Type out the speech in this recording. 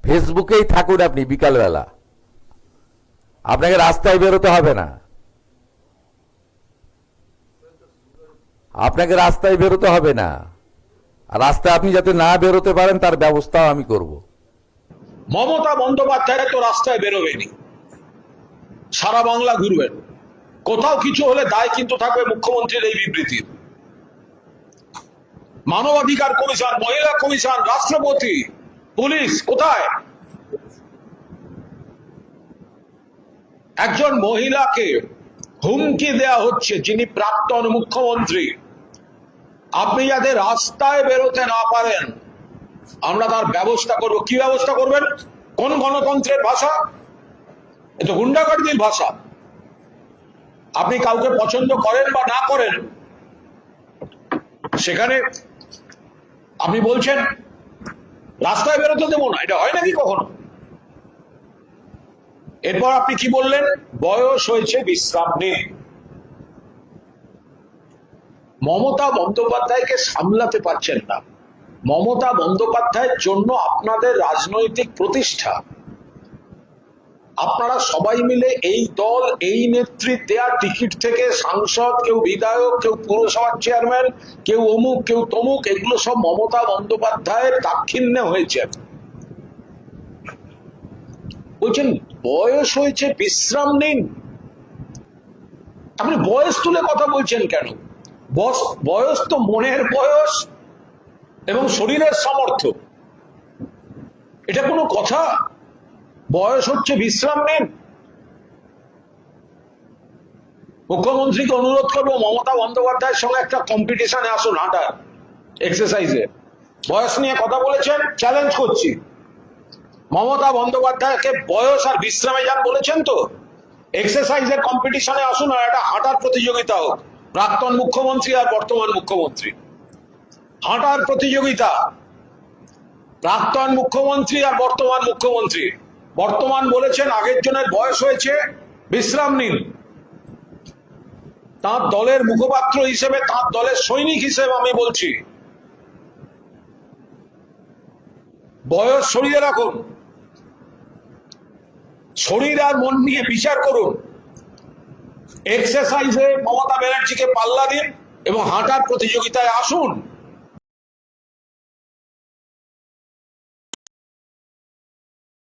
ফেসবুকেই থাকুন আপনি বিকালবেলা, আপনাকে রাস্তায় বেরোতে হবে না, আপনাকে রাস্তায় বেরোতে হবে না। আর রাস্তায় আপনি যাতে না বেরোতে পারেন তার ব্যবস্থাও আমি করব। মমতা বন্দ্যোপাধ্যায় তো রাস্তায় বেরোবেনি, সারা বাংলা ঘুরবেন। কোথাও কিছু হলে দায় কিন্তু থাকবে মুখ্যমন্ত্রীর এই বিবৃতির। মানবাধিকার কমিশন, মহিলা কমিশন, রাষ্ট্রপতি, পুলিশ কোথায়? একজন মহিলাকে হুমকি দেয়া হচ্ছে যিনি প্রাক্তন মুখ্যমন্ত্রী। আপনি যাতে রাস্তায় বেরোতে না পারেন আমরা তার ব্যবস্থা করব। কি ব্যবস্থা করবেন? কোন গণতন্ত্রের ভাষা? এ তো গুন্ডাগার্দির ভাষা। আপনি কাউকে পছন্দ করেন বা না করেন, সেখানে আপনি বলছেন রাস্তায় বেরোতে দেবো না, এটা হয় নাকি কখনো? এরপর আপনি কি বললেন? বয়স হয়েছে, বিশ্রাম নিন। মমতা বন্দ্যোপাধ্যায়কে সামলাতে পারছেন না। মমতা বন্দ্যোপাধ্যায়ের জন্য আপনাদের রাজনৈতিক প্রতিষ্ঠা, আপনারা সবাই মিলে এই দল, এই নেত্রীর দেয়া টিকিট থেকে সাংসদ, কেউ বিধায়ক, কেউ পুরসভার চেয়ারম্যান, কেউ অমুক, কেউ তমুক, এগুলো সব মমতা বন্দ্যোপাধ্যায়ের দাক্ষিণ্যে হয়েছে। বলছেন বয়স হয়েছে, বিশ্রাম নিন। আপনি বয়স তুলে কথা বলছেন কেন? বয়স তো মনের বয়স এবং শরীরের সামর্থ্য। এটা কোনো কথা? বয়স হচ্ছে, বিশ্রাম নিন। মুখ্যমন্ত্রীকে অনুরোধ করবো মমতা বন্দ্যোপাধ্যায়ের সঙ্গে একটা কম্পিটিশনে আসুন, হাঁটার এক্সারসাইজে। বয়স নিয়ে কথা বলেছেন, চ্যালেঞ্জ করছি। মমতা বন্দ্যোপাধ্যায়কে বয়স আর বিশ্রামে যান বলেছেন তো, এক্সারসাইজের কম্পিটিশনে আসুন আর একটা হাঁটার প্রতিযোগিতা হোক। প্রাক্তন মুখ্যমন্ত্রী আর বর্তমান মুখ্যমন্ত্রী, হাঁটার প্রতিযোগিতা। প্রাক্তন মুখ্যমন্ত্রী আর বর্তমান মুখ্যমন্ত্রী। বর্তমান বলেছেন আগের জনের বয়স হয়েছে, বিশ্রাম নিন। তার দলের মুখপাত্র হিসেবে, তার দলের সৈনিক হিসেবে আমি বলছি, বয়স সরিয়ে রাখুন, শরীর আর মন নিয়ে বিচার করুন। এক্সারসাইজে মমতা ব্যানার্জিকে পাল্লা দিন এবং হাঁটার প্রতিযোগিতায় আসুন।